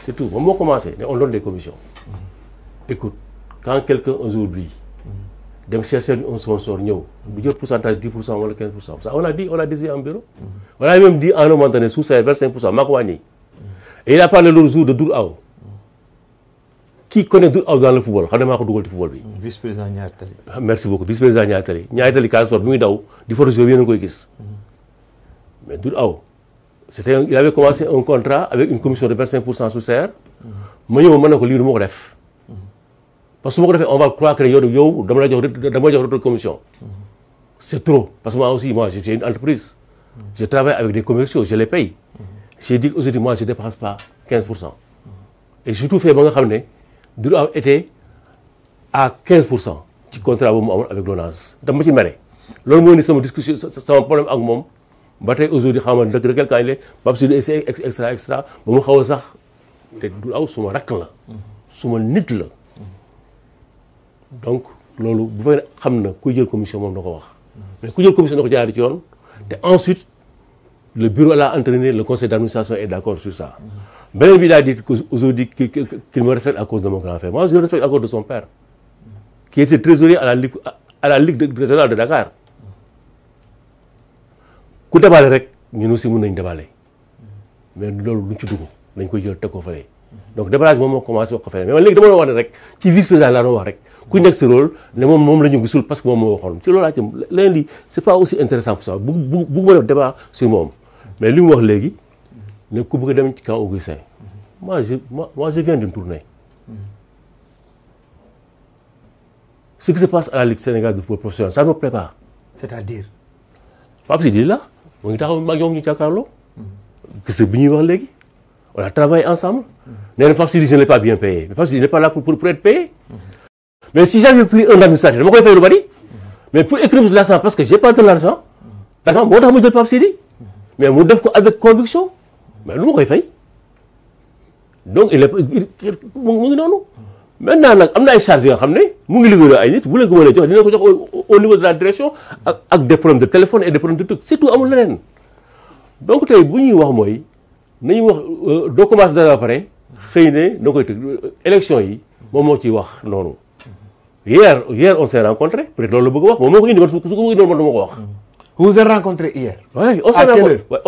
C'est tout. On a commencé, on donne des commissions. Écoute, quand quelqu'un aujourd'hui de chercher un sponsor, il y a un pourcentage 10% ou 15%. Ça, on a dit en bureau. On a même dit à un moment donné, sous ça, vers 5%, Makwani. Et il a parlé l'autre jour de Dourao. Qui connaît Dourao dans le football? Vice-président Niatali. Merci beaucoup, vice-président Niatali. Niatali, quand il faut que je vienne. Mais Dourao, il avait commencé un contrat avec une commission de 25% sous serre. Mais parce que on va croire que notre commission. C'est trop. Parce que moi, j'ai une entreprise. Je travaille avec des commerciaux, je les paye. J'ai dit qu'aujourd'hui, moi, je ne dépense pas 15%. Et j'ai tout fait, Dourao était à 15% du contrat avec l'ONAS. Je me suis dit, c'est discussion, c'est un problème avec moi. Aujourd'hui, je sais quelqu'un il est, extra. Je sais que Dourao, c'est mon racle, c'est mon nid. Donc, vous savez que la commission mais la commission et ensuite, le bureau a entraîné, le conseil d'administration est d'accord sur ça. Ben, il a dit qu'aujourd'hui qu'il me respecte à cause de mon grand frère. Moi, je le respecte à cause de son père, qui était trésorier à la Ligue régionale de Dakar. Quand on a dit nous aussi, nous avons débalé. Mais nous avons dit que nous avons fait. Donc, le déballage, moi, commencé à faire. Mais les gens qui vice-président là, qui n'est ce rôle, ne m'ont pas dit parce que moi, c'est pas aussi intéressant pour ça. Beaucoup de débats sur moi. Mais lui, moi, les ne coupe que quand Augustin. Moi, je viens d'une tournée. Ce qui se passe à la Ligue sénégalaise de football professionnel, ça ne me plaît pas. C'est-à-dire Pape Sidi là, on est on a travaillé ensemble. Pape Sidi, je ne l'ai pas bien payé. Pape Sidi n'est pas là pour être payé. Mais si j'avais pris un administrateur, je vais faire le bari. Mais pour écrire de l'argent, parce que je n'ai pas de l'argent, l'argent, moi, je ne Pape Sidi. Mais je le avec conviction. Mais nous, on le fait. Donc, il est. Maintenant, il y a des charges, au niveau de la direction, avec des problèmes de téléphone et des problèmes de trucs. C'est tout. Donc, si vous avez doo commencé dara après xëy ne noo koy tëgg élection yi moom moo ciy wax noonu hier on s'est rencontré peut-être loolu la bëgg a wax moom moo ko indi woon su ko bëgg indi woon man dama ko wax. Vous vous êtes rencontrés hier? Oui, on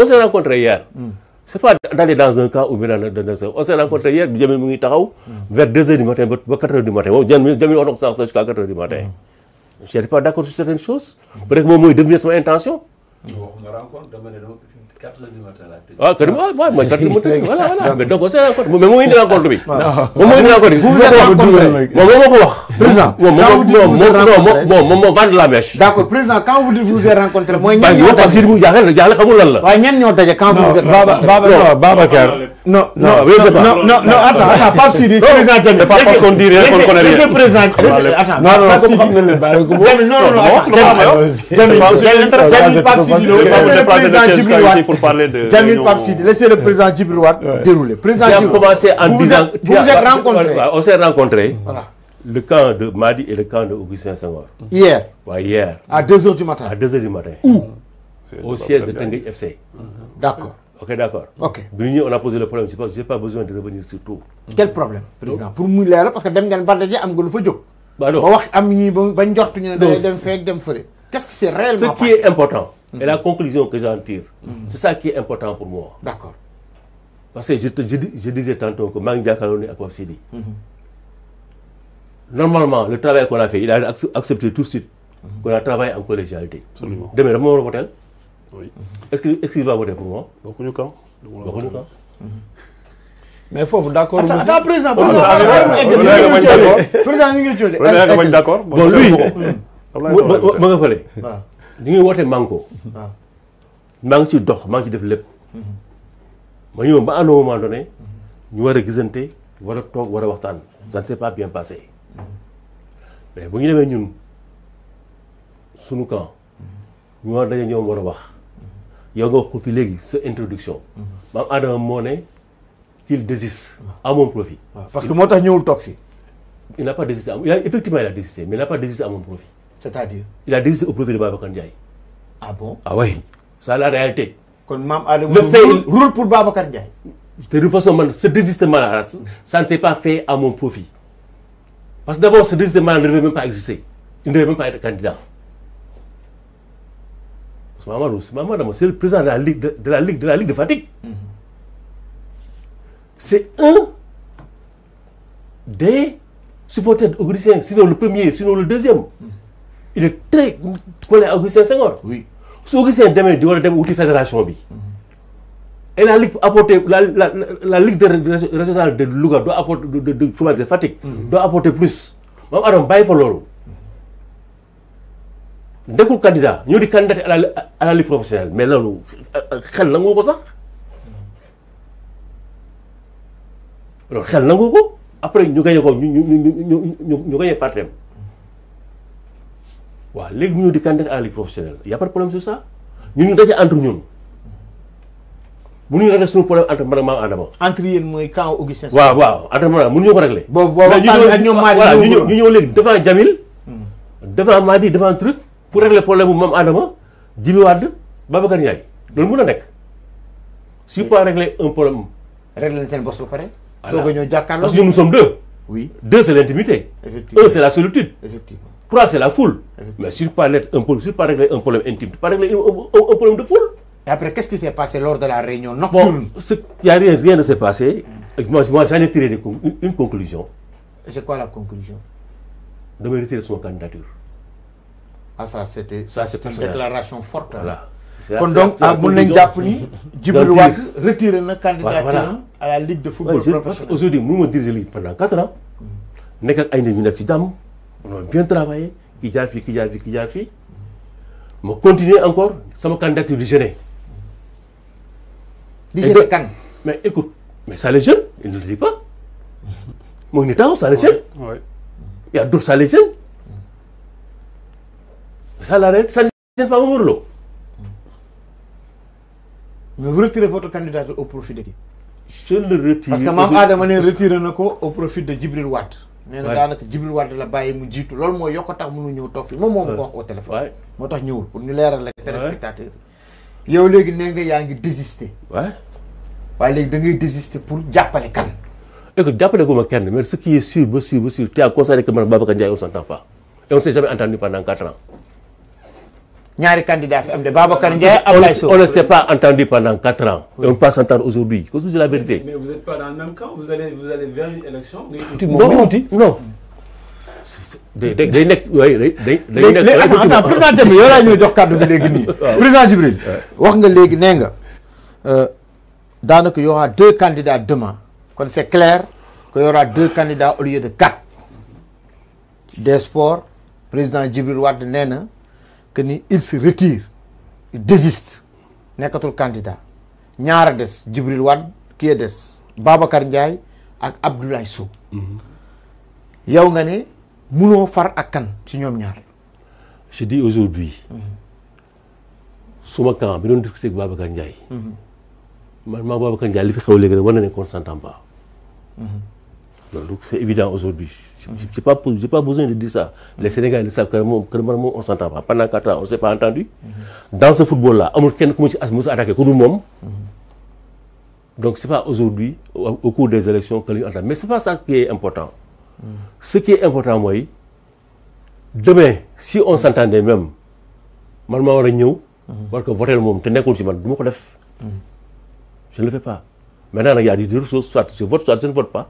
s'est rencontré hier. C'est pas d'aller dans un cas ou bien on s'est rencontré hier bi Jamil mu ngi taxaw vers 2h du matin ba 4h du matin moom Jamil wax na ko sax jusqu'à 4h du matin. Je n'étais pas d'accord sur certaines choses. Peut-être que moom mooy devenir sama intention. Ah, carrément, moi, 4 heures du matin, voilà. Mais donc, on s'est rencontré. Mais moi, il est rencontre, oui. Vous vous êtes rencontré. Président, moi, vendre la mèche. D'accord, président, quand vous dites vous êtes rencontré, moi, quand vous êtes Babacar. Non, attends, Pape Sidi, président Jamil. C'est pas parce qu'on dit rien qu'on connaît rien. Laissez président. Attends, non, Pape Sidi, pour parler de Jamil Pape Sidi, laissez le président Djibril Wade dérouler. Président Djibril, commencé en disant vous vous êtes rencontrés. On s'est rencontrés. Le camp de Madi et le camp de Augustin Senghor. Hier. Ouais, hier. À 2h du matin. À 2h du matin. Où? Au siège de Tenguy FC. D'accord. Ok, d'accord. Ok. On a posé le problème. Je n'ai pas besoin de revenir sur tout. Quel problème, président? Pour nous, parce que dem ngeen bardaje am nga lu fa jóg. Bah non. Ba wax am ñi ba njortu ñu ne day dem fek dem feulé. Qu'est-ce qui c'est réellement passé? Ce qui est important et la conclusion que j'en tire, c'est ça qui est important pour moi. D'accord. Parce que je disais tantôt que Mang Diakaloni et Pape Sidi. Normalement, le travail qu'on a fait, il a accepté tout de suite qu'on a travaillé en collégialité. Absolument. Demain, je vais voter. Oui. Est-ce qu'il va voter pour moi? Beaucoup de camps. Mais il faut vous d'accord. Attends, président. Président, d'accord. Bon, lui, je vais faire. Nous avons voté Manko. Je suis dox, je suis développé. Mais à un moment donné, nous avons présenté, nous avons talk, nous avons waxtaan. Ça ne s'est pas bien passé. Mais si nous avons sunu camp, nous avons wax. Yow nga wax fi légui sa introduction. Mam Adama moo ne qu'il désiste à mon profit. Parce que moo tax ñëwul toog fi. Il n'a pas désisté. Effectivement, il a désisté, mais il n'a pas désisté à mon profit. C'est-à-dire? Il a désisté au profit de Babacar Ndiaye. Ah bon? Ah oui, c'est la réalité. Kon Mam Adama roule pour Babacar Ndiaye. De toute façon, ce désistement-là, ça ne s'est pas fait à mon profit. Parce que d'abord, ce désistement ne devait même pas exister. Il ne devait même pas être candidat. C'est le président de la Ligue de Fatick. C'est un des supporters d'Augustin, sinon le premier, sinon le deuxième. Il est très collé à Augustin Senghor. Oui. Si Augustin demain doit aller la fédération, et la Ligue apporter la Ligue régionale de Louga doit apporter de Fatick doit apporter plus. Mam Adam bàyyi fa loolu. Nekkul candidat ñoo di candidat à la Ligue professionnelle mais loolu xel nangu ko sax. loolu xel nangu ko après ñu gagné ko ñu gagné partem. waaw léegi ñu di candidat à la Ligue professionnelle y a pas de problème sur ça ñun ñu daje entre ñun. mënuñu régler suñu problème entre man ak Maam Adama. entre yéen mooy camp Augustin. waaw entre man mënuñu ko régler. boobu ak ñoom Madi ñu ñëw léegi devant Jamil. devant Madi devant truc pour régler problème bu Maam Adama Djibi Wade Babacar Ndiaye loolu mën a nekk. si pas régler un problème. régler leen seen boss ba pare. soo ko ñëw jàkkaarloo parce que nous sommes deux. oui 2 c'est l'intimité. effectivement 1 c'est la solitude. effectivement 3 c'est la foule. mais si pas régler un problème intime, pas régler un problème de foule. Et après, qu'est-ce qui s'est passé lors de la réunion nocturne? Bon, rien ne s'est passé. Moi, j'en ai tiré une conclusion. C'est quoi la conclusion? De me retirer son candidature. Ah, ça, c'était une déclaration forte. Voilà. Donc, à Mounen Diapni, Djibril Wade retire une candidature à la Ligue de football professionnel. Parce qu'aujourd'hui, nous me dirigeons pendant 4 ans. Nous avons bien travaillé. Qui a fait. Je continue encore, c'est ma candidature de jeûner. Mais écoute, mais ça les jeunes, ils ne le disent pas. Mon état, ça les jeunes. Il y a d'autres, ça les jeunes. Ça l'arrête, ça ne gêne pas mon lot. Mais vous retirez votre candidature au profit de qui? Je le retire. Parce que Mme Adam retire au profit de Djibril Wade. nee na daanaka Djibril Wade la bàyyi mu jiitu loolu mooy yokk tax mënu ñëw toog fi moom ko wax au téléphone. moo tax ñëwul pour ñu leeral la téléspectateur yi. yow léegi nee nga yaa ngi désister. waaye léegi da ngay désister pour jàppale kan. écoute jàppale gu ma kenn mais ce qui est sûr ba sûr tu as constaté que man Babacar Ndiaye on s'entend pas et on s'est jamais entendu pendant 4 ans. ñaari candidat fi am de Babacar Ndiaye Ablaye Sow. On ne s'est pas entendu pendant 4 ans. Et on peut s'entendre aujourd'hui. C'est la vérité. Mais vous n'êtes pas dans le même camp, vous allez vers une élection. Non. Attends, président Djibril, yow laa ñëw jox kàddu gi léegi nii. Président Djibril, wax nga léegi nee nga daanaka y aura 2 candidats demain. Kon c'est clair qu'il y aura 2 candidats au lieu de 4. Des sports, président Djibril Wade nee na que ni il se retire, il désiste, nekkatul candidat. ñaara des Djibril Wade kii des Babacar Ndiaye ak Abdoulaye Sow. yow nga ne munoo far ak kan ci ñoom ñaar. Je dis aujourd'hui suma camp bi doon discuter ak Babacar Ndiaye. man maa Babacar Ndiaye li fi xew léegi rek war na ne qu'on s'entend pas. Donc c'est évident aujourd'hui. J'ai pas besoin de dire ça. Les Sénégalais le savent que on s'entend pas. Pendant 4 ans, on s'est pas entendu. Dans ce football-là, amul kenn ku mu ci attaqué ku dul moom. Donc c'est pas aujourd'hui, au cours des élections, que l'on entend. Mais c'est pas ça qui est important. Ce qui est important, moi, demain, si on s'entendait même, man ma war a ñëw. war ko voter moom te nekkul ci man du ma ko def. Je ne le fais pas. Maintenant, il y a des choses, soit je vote, soit je ne vote pas.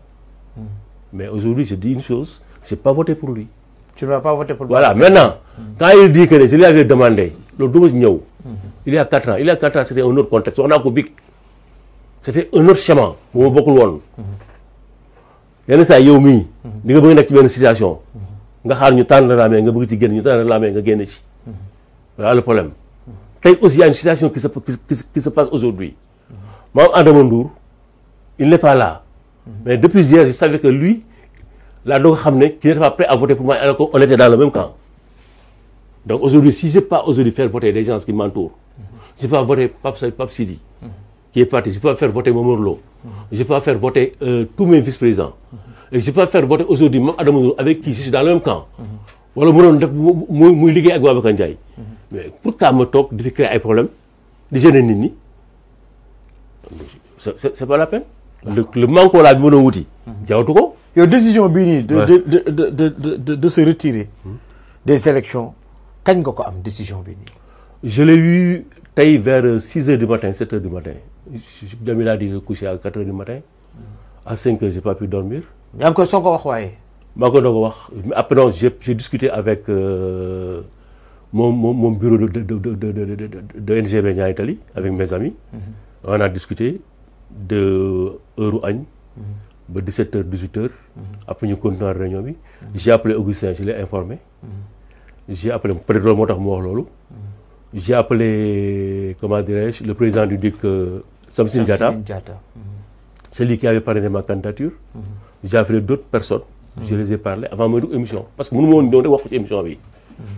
Mais aujourd'hui, je dis une chose, je n'ai pas voté pour lui. Tu ne vas pas voter pour lui? Voilà, maintenant, quand il dit que je lui avais demandé, le double il y a 4 ans, c'était un autre contexte. On a public. C'était un autre schéma. Il y a ça, il y a une situation. Il y a une situation. Voilà le problème. Il y a aussi une situation qui se passe aujourd'hui. Mme Adam Ndour, il n'est pas là. Mais depuis hier, je savais que lui, là, qu'il n'était pas prêt à voter pour moi, alors qu'on était dans le même camp. Donc aujourd'hui, si je n'ai pas aujourd'hui faire voter les gens qui m'entourent, je ne vais pas voter Pape Sidi, qui est parti, je ne vais pas faire voter Momorlo, je ne vais pas faire voter tous mes vice-présidents. Et je ne vais pas faire voter aujourd'hui Mme Adam Ndour avec qui je suis dans le même camp. Voilà, je suis avec Babacar Ndiaye. Mais pourquoi me toque de créer un problème, de gêner Nini? C'est pas la peine. le manque là bi mën a wuti. jawatu ko. yow décision bii nii de se retirer des élections kañ nga ko am décision bii nii. je l'ai eu tey vers 6 heures du matin 7 heures du matin Jamil a dit de coucher à 4 heures du matin à 5 heures j'ai pas pu dormir. yaa ngi koy soog a wax waaye. maa ko doog a wax après non j'ai discuté avec mon bureau de NGB Niary Tally avec mes amis. On a discuté de heure añ ba 17h 18h. après ñu continuer réunion bi. j'ai appelé Augustin je l'ai informé. j'ai appelé peut-être loolu moo tax mu wax loolu. j'ai appelé comment dirais-je le président du DIC Samsine Diatta. C'est lui qui avait parrainé ma candidature. J'ai appelé d'autres personnes. Je les ai parlé avant ma dugg émission parce que mënu ma woon ñëw de wax ci émission bi.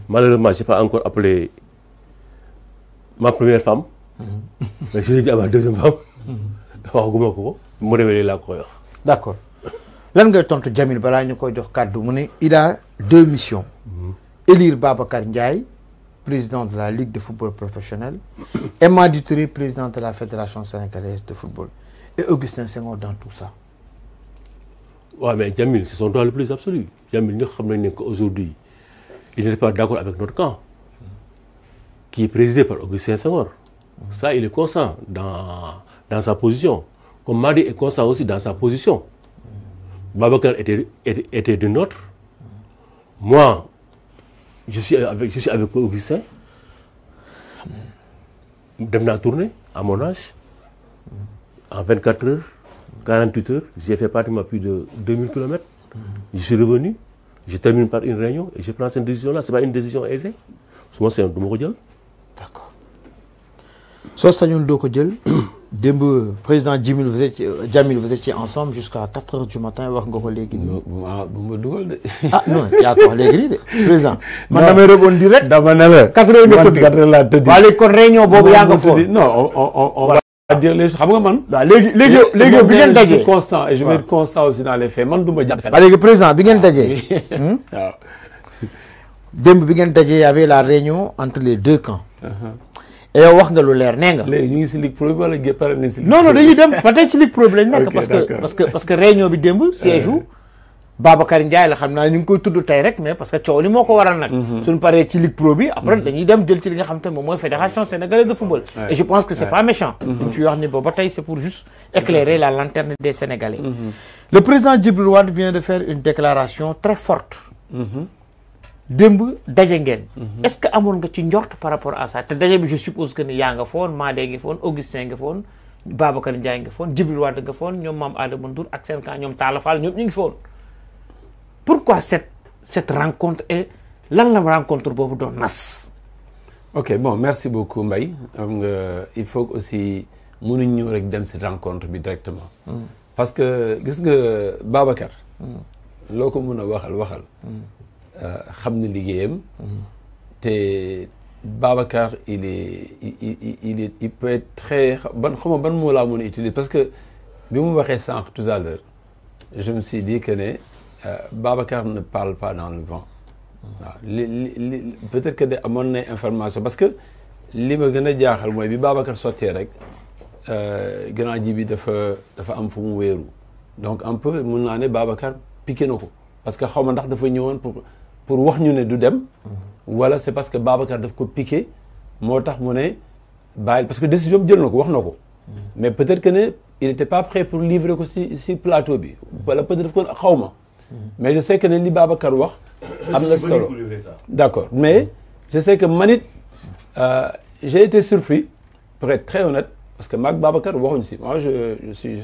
Malheureusement j'ai pas encore appelé ma première femme. mais je l'ai dit à ma deuxième femme. waxaguma ko mu révélé laa koy wax. d'accord lan ngay tontu Jamil balaa ñu koy jox kàddu mu ne il a 2 missions. élire Babacar Ndiaye président de la Ligue de football professionnel et Madi Touré président de la Fédération sénégalaise de football et Augustin Senghor dans tout ça. Ouais, mais Jamil, c'est son droit le plus absolu. Jamil, nous savons qu'aujourd'hui, il n'était pas d'accord avec notre camp, qui est présidé par Augustin Senghor. Ça, il est constant dans sa position. Comme Madi est constant aussi dans sa position. Babacar était de notre. Moi, je suis avec Augustin. Je suis tourné à mon âge. En 24 heures. 48 heures, j'ai fait pratiquement plus de 2000 km. Je suis revenu, je termine par une réunion et je prends cette décision-là. Ce n'est pas une décision aisée. Moi, c'est un double. D'accord. Soit Sagnol Dokodjel, président Jamil, vous étiez ensemble jusqu'à 4 heures du matin. Ah non, il y a encore les grilles. Président, madame répond direct. 4 heures de matin. Allez, qu'on réunion, Bobo Yango. Non, on va dire les choses. Je suis constant et je vais être constant aussi dans les faits. Président, il y avait la réunion entre les deux camps. Et on voit que le l'air n'est pas. Non, non, peut-être que le problème parce que réunion bi demb siège Babacar Ndiaye la xamna ñu ngi koy tuddu tay rek mais parce que ciow li moko waral nak suñu paré ci Ligue Pro bi après dañuy dem jël ci li nga xam té mom moy Fédération sénégalaise de football et je pense que c'est pas méchant ñu fi wax ni ba tay c'est pour juste éclairer la lanterne des Sénégalais. Le président Djibril Wade vient de faire une déclaration très forte. Demb dajé ngeen. Est-ce que amoon nga ci njort par rapport à ça té dajé bi je suppose que ni ya nga fone Madé nga fone Augustin nga fone Babacar Ndiaye nga fone Djibril Wade nga fone ñom Mame Adama Ndour ak sen kan ñom Talla Fall ñom ñi ngi fone. Pourquoi cette rencontre et la rencontre bobu don nas? Ok, bon, merci beaucoup Mbaye. Il faut aussi mënuñ ñu rek dem cette rencontre bi directement. Parce que gis nga Babacar loko mëna waxal xamna liggéeyam té Babacar il peut être très ban mot la mëna utiliser parce que bi mu waxé sank tout à l'heure je me suis dit que Babacar ne parle pas dans le vent. Peut-être que amoon na information parce que li ma gën a jaaxal mooy bi Babacar sottee rek grand ji bi dafa am fu mu wéeru donc un peu mun naa ne Babacar piqué na ko parce que xaw ma ndax dafa ñëwoon pour wax ñu ne du dem wala c'est parce que Babacar daf ko piqué moo tax mu ne bàyyil parce que décision bi jël na ko wax na ko mais peut-être que ne il était pas prêt pour livrer ko si plateau bi wala peut-être daf ko xaw ma mais je sais que li Babacar wax am na solo d'accord mais je sais que manit j'ai été surpris pour être très honnête parce que maag Babacar waxuñ si moi je suis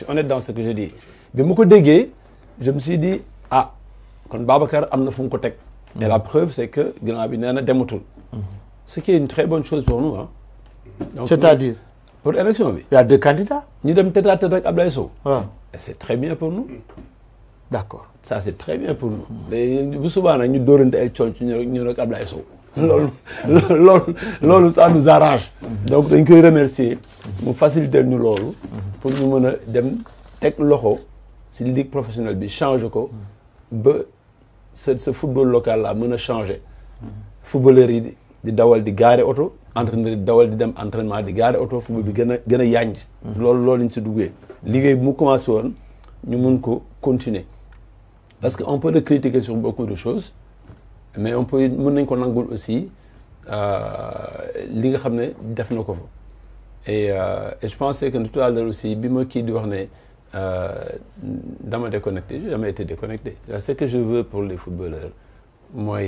honnête dans ce que je dis bi mu ko déggee je me suis dit ah kon Babacar am na fu mu ko teg et la preuve c'est que grand bi nee na dematul ce qui est une très bonne chose pour nous hein. Donc, c'est-à-dire pour élection bi il y a 2 candidats ñu dem tête à tête ak Ablaye Sow et c'est très bien pour nous. D'accord. Ça c'est très bien pour nous. Mais bu subaa nag ñu dóorante ay coon ci ñu rek Ablaye Sow. loolu ça nous arrange. Donc dañ koy remercier mu faciliter ñu loolu pour ñu mën a dem teg loxo si ligue professionnelle bi changer ko ba ce football local là mën a changer. footballeurs yi di dawal di garer oto entraîneur dawal di dem entraînement di gaare auto football bi gën a yànj loolu lañ si duggee liggéey bu mu commencé woon ñu mun ko continuer parce que on peut le critiquer sur beaucoup de choses mais on peut mën nañ ko nangul aussi li nga xam ne def na ko fa et je pensais que tout à l'heure aussi bi ma kii di wax ne dama déconnecté j'ai jamais été déconnecté ce que je veux pour les footballeurs mooy